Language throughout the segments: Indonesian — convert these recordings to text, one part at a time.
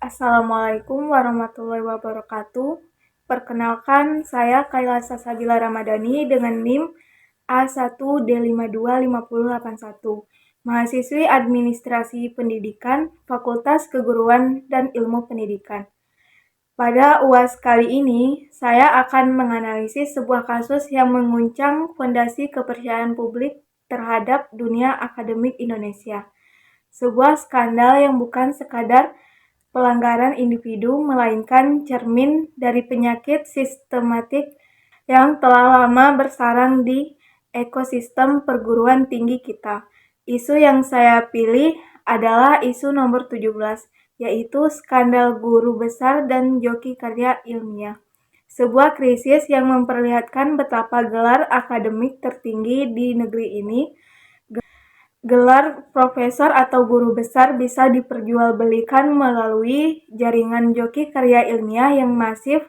Assalamualaikum warahmatullahi wabarakatuh. Perkenalkan, saya Kailasa Sabila Ramadhani dengan NIM A1D525081, mahasiswi Administrasi Pendidikan, Fakultas Keguruan dan Ilmu Pendidikan. Pada UAS kali ini, saya akan menganalisis sebuah kasus yang mengguncang fondasi kepercayaan publik terhadap dunia akademik Indonesia. Sebuah skandal yang bukan sekadar pelanggaran individu, melainkan cermin dari penyakit sistematik yang telah lama bersarang di ekosistem perguruan tinggi kita. Isu yang saya pilih adalah isu nomor 17, yaitu skandal guru besar dan joki karya ilmiah. Sebuah krisis yang memperlihatkan betapa gelar akademik tertinggi di negeri ini, gelar profesor atau guru besar, bisa diperjualbelikan melalui jaringan joki karya ilmiah yang masif,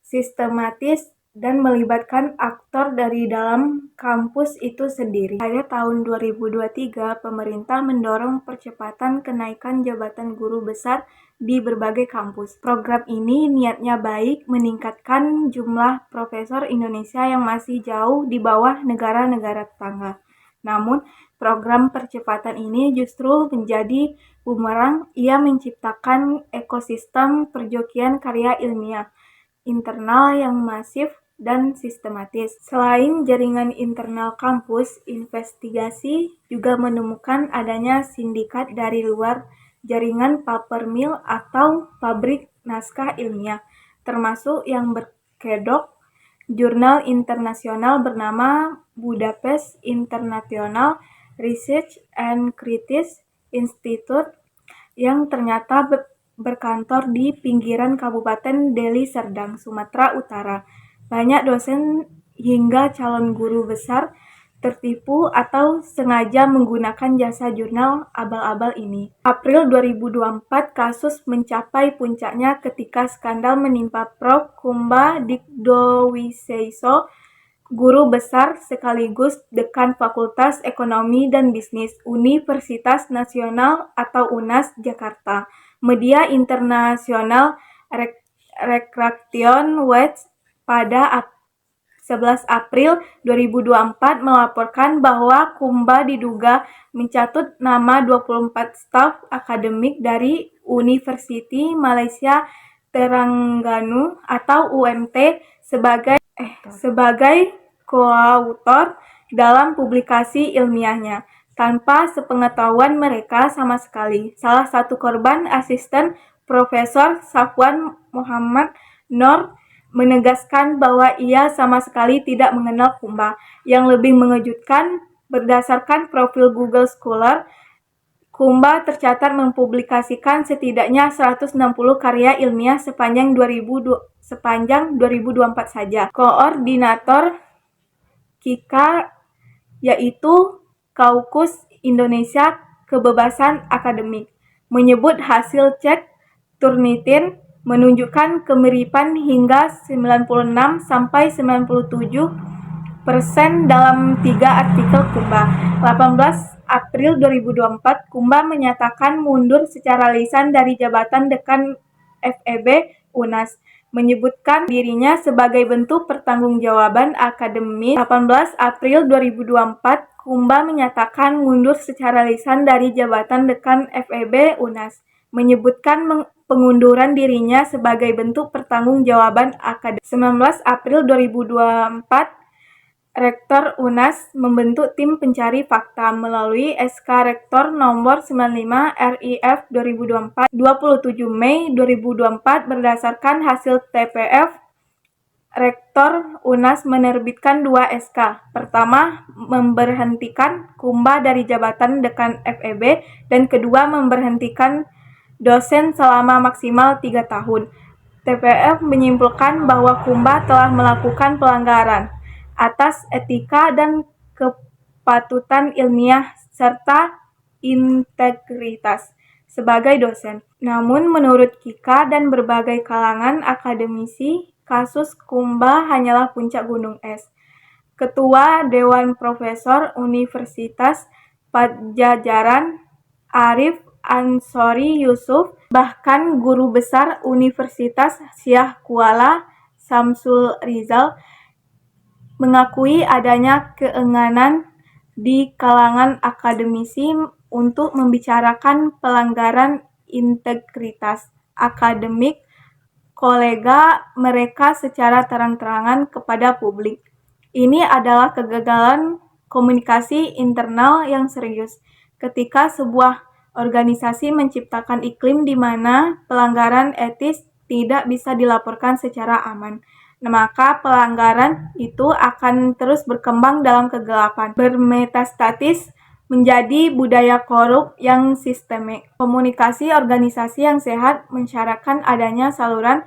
sistematis, dan melibatkan aktor dari dalam kampus itu sendiri. Pada tahun 2023, pemerintah mendorong percepatan kenaikan jabatan guru besar di berbagai kampus. Program ini niatnya baik, meningkatkan jumlah profesor Indonesia yang masih jauh di bawah negara-negara tetangga. Namun, program percepatan ini justru menjadi bumerang. Ia menciptakan ekosistem perjokian karya ilmiah internal yang masif dan sistematis. Selain jaringan internal kampus, investigasi juga menemukan adanya sindikat dari luar, jaringan paper mill atau pabrik naskah ilmiah, termasuk yang berkedok jurnal internasional bernama Budapest International Research and Critics Institute yang ternyata berkantor di pinggiran Kabupaten Deli Serdang, Sumatera Utara. Banyak dosen hingga calon guru besar tertipu atau sengaja menggunakan jasa jurnal abal-abal ini. April 2024, kasus mencapai puncaknya ketika skandal menimpa Prof. Kumba Digdowiseiso, guru besar sekaligus dekan Fakultas Ekonomi dan Bisnis Universitas Nasional atau UNAS Jakarta. Media internasional Retraction Watch pada 11 April 2024 melaporkan bahwa Kumba diduga mencatut nama 24 staf akademik dari University Malaysia Terengganu atau UMT sebagai koautor dalam publikasi ilmiahnya, tanpa sepengetahuan mereka sama sekali. Salah satu korban, asisten Profesor Safwan Muhammad Noor, menegaskan bahwa ia sama sekali tidak mengenal Kumba. Yang lebih mengejutkan, berdasarkan profil Google Scholar, Kumba tercatat mempublikasikan setidaknya 160 karya ilmiah sepanjang 2024 saja. Koordinator KIKA, yaitu Kaukus Indonesia Kebebasan Akademik, menyebut hasil cek Turnitin menunjukkan kemiripan hingga 96-97% dalam 3 artikel Kumba. 18 April 2024, Kumba menyatakan mundur secara lisan dari jabatan dekan FEB UNAS, menyebutkan dirinya sebagai bentuk pertanggungjawaban akademis. 18 April 2024, Kumba menyatakan mundur secara lisan dari jabatan dekan FEB UNAS, menyebutkan pengunduran dirinya sebagai bentuk pertanggungjawaban akademis. 19 April 2024, Rektor UNAS membentuk tim pencari fakta melalui SK Rektor nomor 95 RIF 2024, 27 Mei 2024. Berdasarkan hasil TPF, Rektor UNAS menerbitkan 2 SK. Pertama, memberhentikan Kumba dari jabatan dekan FEB, dan kedua, memberhentikan dosen selama maksimal 3 tahun. TPF menyimpulkan bahwa Kumba telah melakukan pelanggaran atas etika dan kepatutan ilmiah serta integritas sebagai dosen. Namun menurut KIKA dan berbagai kalangan akademisi, kasus Kumba hanyalah puncak gunung es. Ketua Dewan Profesor Universitas Padjadjaran Arif Ansori Yusuf, bahkan guru besar Universitas Syekh Kuala Samsul Rizal, mengakui adanya keengganan di kalangan akademisi untuk membicarakan pelanggaran integritas akademik kolega mereka secara terang-terangan kepada publik. Ini adalah kegagalan komunikasi internal yang serius ketika sebuah organisasi menciptakan iklim di mana pelanggaran etis tidak bisa dilaporkan secara aman. Maka pelanggaran itu akan terus berkembang dalam kegelapan, bermetastasis menjadi budaya korup yang sistemik. Komunikasi organisasi yang sehat mensyaratkan adanya saluran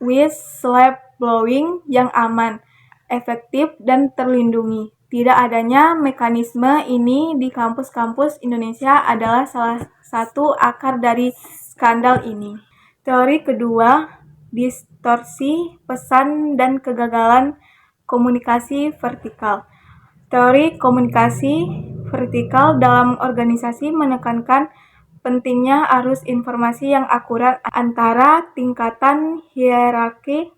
whistleblowing yang aman, efektif, dan terlindungi. Tidak adanya mekanisme ini di kampus-kampus Indonesia adalah salah satu akar dari skandal ini. Teori kedua, distorsi pesan dan kegagalan komunikasi vertikal. Teori komunikasi vertikal dalam organisasi menekankan pentingnya arus informasi yang akurat antara tingkatan hierarki,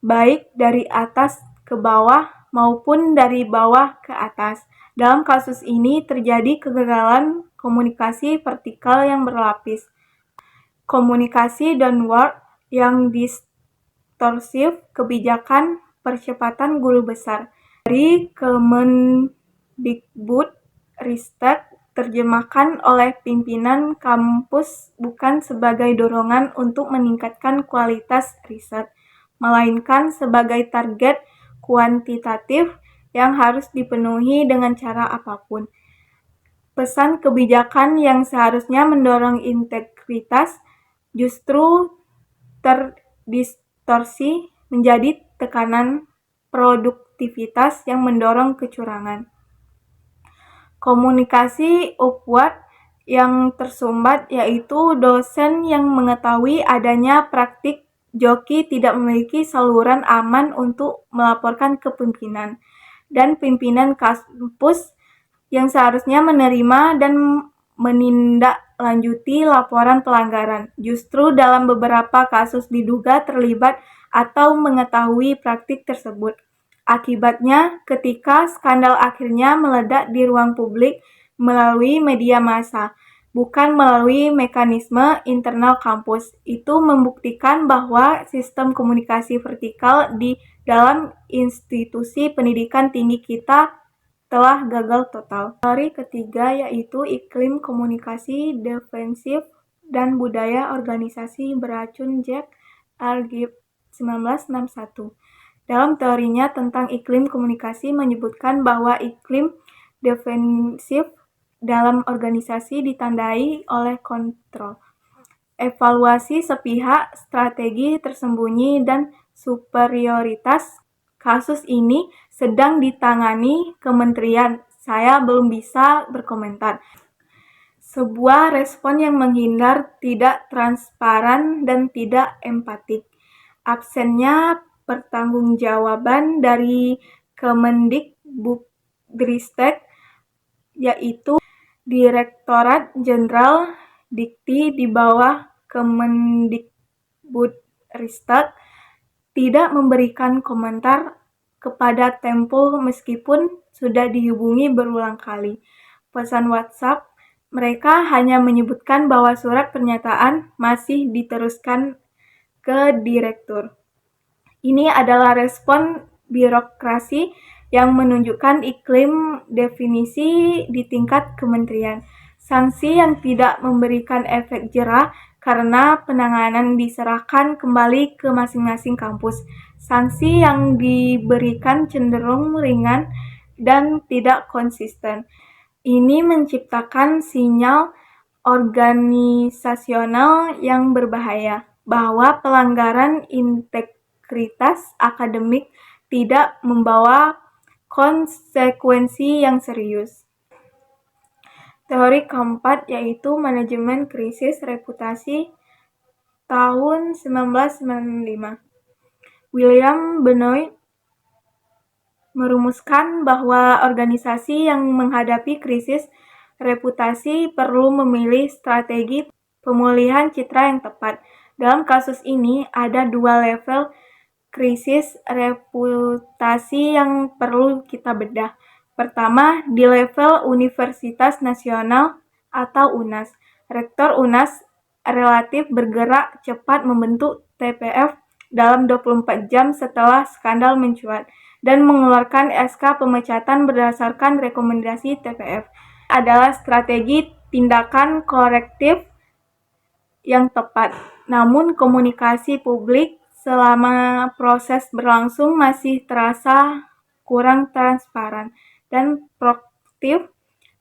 baik dari atas ke bawah maupun dari bawah ke atas. Dalam kasus ini terjadi kegagalan komunikasi vertikal yang berlapis. Komunikasi downward yang distorsif, kebijakan percepatan guru besar. Dari Kemendikbud Ristek terjemahkan oleh pimpinan kampus bukan sebagai dorongan untuk meningkatkan kualitas riset, melainkan sebagai target kuantitatif yang harus dipenuhi dengan cara apapun. Pesan kebijakan yang seharusnya mendorong integritas justru terdistorsi menjadi tekanan produktivitas yang mendorong kecurangan. Komunikasi upward yang tersumbat yaitu dosen yang mengetahui adanya praktik joki tidak memiliki saluran aman untuk melaporkan ke pimpinan, dan pimpinan kampus yang seharusnya menerima dan menindaklanjuti laporan pelanggaran, justru dalam beberapa kasus diduga terlibat atau mengetahui praktik tersebut. Akibatnya, ketika skandal akhirnya meledak di ruang publik melalui media massa, bukan melalui mekanisme internal kampus, itu membuktikan bahwa sistem komunikasi vertikal di dalam institusi pendidikan tinggi kita telah gagal total. Teori ketiga yaitu iklim komunikasi defensif dan budaya organisasi beracun Jack R. Gibb 1961. Dalam teorinya tentang iklim komunikasi menyebutkan bahwa iklim defensif dalam organisasi ditandai oleh kontrol, evaluasi sepihak, strategi tersembunyi, dan superioritas. Kasus ini sedang ditangani kementerian. Saya belum bisa berkomentar. Sebuah respon yang menghindar, tidak transparan, dan tidak empatik. Absennya pertanggungjawaban dari Kemendikbudristek, yaitu Direktorat Jenderal Dikti di bawah Kemendikbudristek, tidak memberikan komentar kepada Tempo meskipun sudah dihubungi berulang kali. Pesan WhatsApp mereka hanya menyebutkan bahwa surat pernyataan masih diteruskan ke direktur. Ini adalah respon birokrasi yang menunjukkan iklim definisi di tingkat kementerian. Sanksi yang tidak memberikan efek jera karena penanganan diserahkan kembali ke masing-masing kampus. Sanksi yang diberikan cenderung ringan dan tidak konsisten. Ini menciptakan sinyal organisasional yang berbahaya bahwa pelanggaran integritas akademik tidak membawa konsekuensi yang serius. Teori keempat yaitu manajemen krisis reputasi tahun 1995. William Benoit merumuskan bahwa organisasi yang menghadapi krisis reputasi perlu memilih strategi pemulihan citra yang tepat. Dalam kasus ini ada dua level krisis reputasi yang perlu kita bedah. Pertama, di level Universitas Nasional atau UNAS. Rektor UNAS relatif bergerak cepat membentuk TPF dalam 24 jam setelah skandal mencuat dan mengeluarkan SK pemecatan berdasarkan rekomendasi TPF. Adalah strategi tindakan korektif yang tepat. Namun komunikasi publik selama proses berlangsung masih terasa kurang transparan dan proaktif.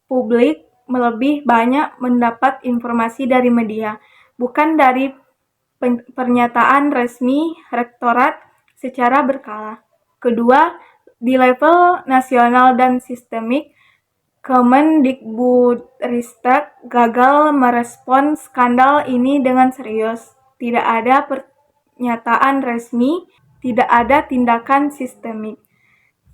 Publik lebih banyak mendapat informasi dari media, bukan dari pernyataan resmi rektorat secara berkala. Kedua, di level nasional dan sistemik, Kemendikbudristek gagal merespon skandal ini dengan serius. Tidak ada pernyataan resmi, tidak ada tindakan sistemik,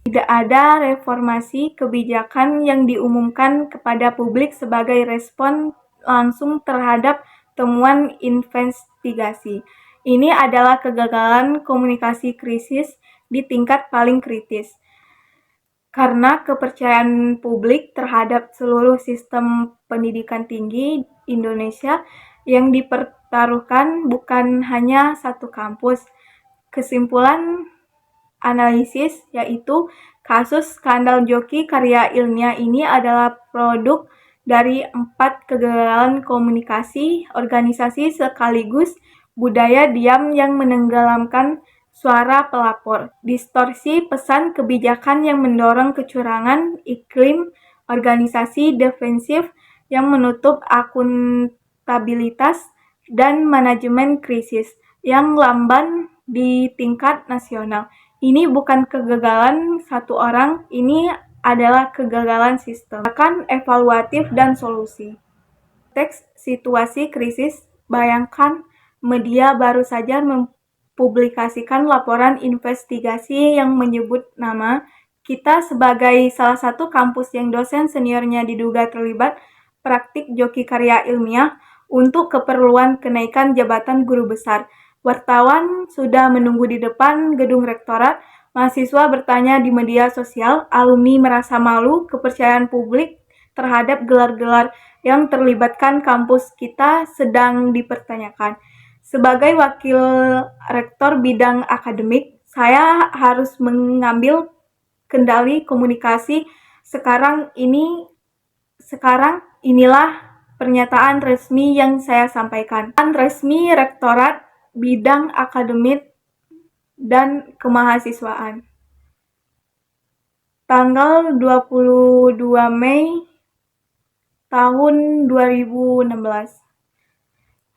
tidak ada reformasi kebijakan yang diumumkan kepada publik sebagai respon langsung terhadap temuan investigasi. Ini adalah kegagalan komunikasi krisis di tingkat paling kritis. Karena kepercayaan publik terhadap seluruh sistem pendidikan tinggi Indonesia yang dipertaruhkan bukan hanya satu kampus. Kesimpulan analisis yaitu kasus skandal Joki Karya Ilmiah ini adalah produk dari 4 kegagalan komunikasi organisasi sekaligus budaya diam yang menenggelamkan suara pelapor, distorsi pesan kebijakan yang mendorong kecurangan, iklim organisasi defensif yang menutup akuntabilitas, dan manajemen krisis yang lamban di tingkat nasional. Ini bukan kegagalan satu orang, ini adalah kegagalan sistem. Akan evaluatif dan solusi. Teks situasi krisis, bayangkan media baru saja mempublikasikan laporan investigasi yang menyebut nama kita sebagai salah satu kampus yang dosen seniornya diduga terlibat praktik Joki Karya Ilmiah untuk keperluan kenaikan jabatan guru besar. Wartawan sudah menunggu di depan gedung rektorat, mahasiswa bertanya di media sosial, alumni merasa malu, kepercayaan publik terhadap gelar-gelar yang terlibatkan kampus kita sedang dipertanyakan. Sebagai wakil rektor bidang akademik, saya harus mengambil kendali komunikasi. Sekarang inilah pernyataan resmi yang saya sampaikan. Resmi Rektorat Bidang Akademik dan Kemahasiswaan. Tanggal 22 Mei tahun 2016.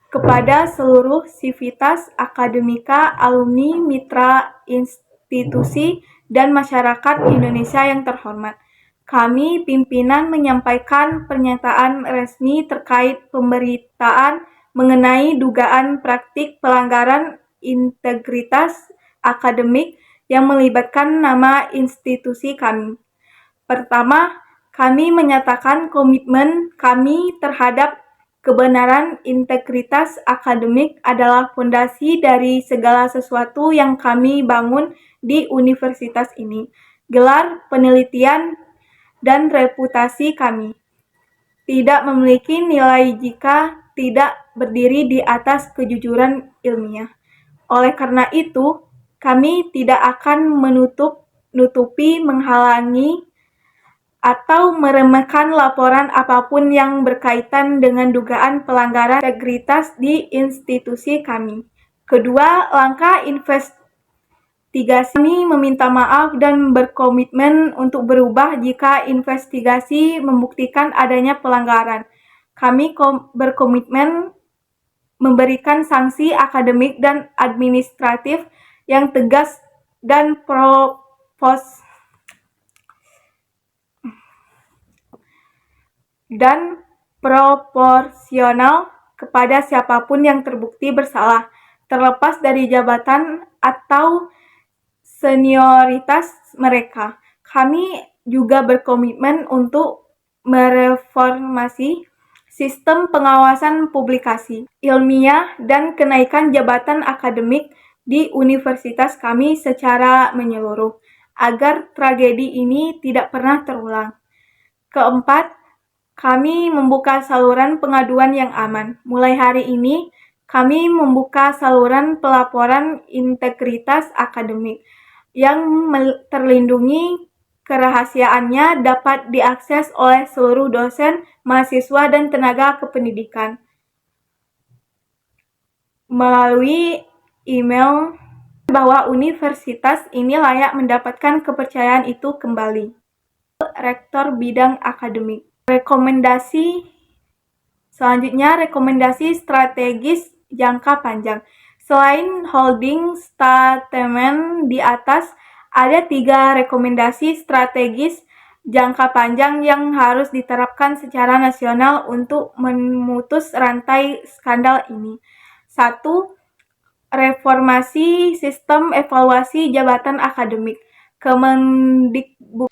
Kepada seluruh sivitas akademika, alumni, mitra institusi, dan masyarakat Indonesia yang terhormat. Kami pimpinan menyampaikan pernyataan resmi terkait pemberitaan mengenai dugaan praktik pelanggaran integritas akademik yang melibatkan nama institusi kami. Pertama, kami menyatakan komitmen kami terhadap kebenaran integritas akademik adalah fondasi dari segala sesuatu yang kami bangun di universitas ini. Gelar penelitian dan reputasi kami tidak memiliki nilai jika tidak berdiri di atas kejujuran ilmiah. Oleh karena itu, kami tidak akan menutupi, menghalangi, atau meremehkan laporan apapun yang berkaitan dengan dugaan pelanggaran integritas di institusi kami. Kedua, langkah investigasi kami meminta maaf dan berkomitmen untuk berubah jika investigasi membuktikan adanya pelanggaran. Kami berkomitmen memberikan sanksi akademik dan administratif yang tegas dan proporsional kepada siapapun yang terbukti bersalah, terlepas dari jabatan atau senioritas mereka. Kami juga berkomitmen untuk mereformasi sistem pengawasan publikasi ilmiah dan kenaikan jabatan akademik di universitas kami secara menyeluruh, agar tragedi ini tidak pernah terulang. Keempat, kami membuka saluran pengaduan yang aman. Mulai hari ini, kami membuka saluran pelaporan integritas akademik yang terlindungi, kerahasiaannya dapat diakses oleh seluruh dosen, mahasiswa, dan tenaga kependidikan melalui email bahwa universitas ini layak mendapatkan kepercayaan itu kembali. Rektor Bidang Akademik. Selanjutnya, rekomendasi strategis jangka panjang. Selain holding statement di atas, ada 3 rekomendasi strategis jangka panjang yang harus diterapkan secara nasional untuk memutus rantai skandal ini. 1. Reformasi sistem evaluasi jabatan akademik. Kemendikbud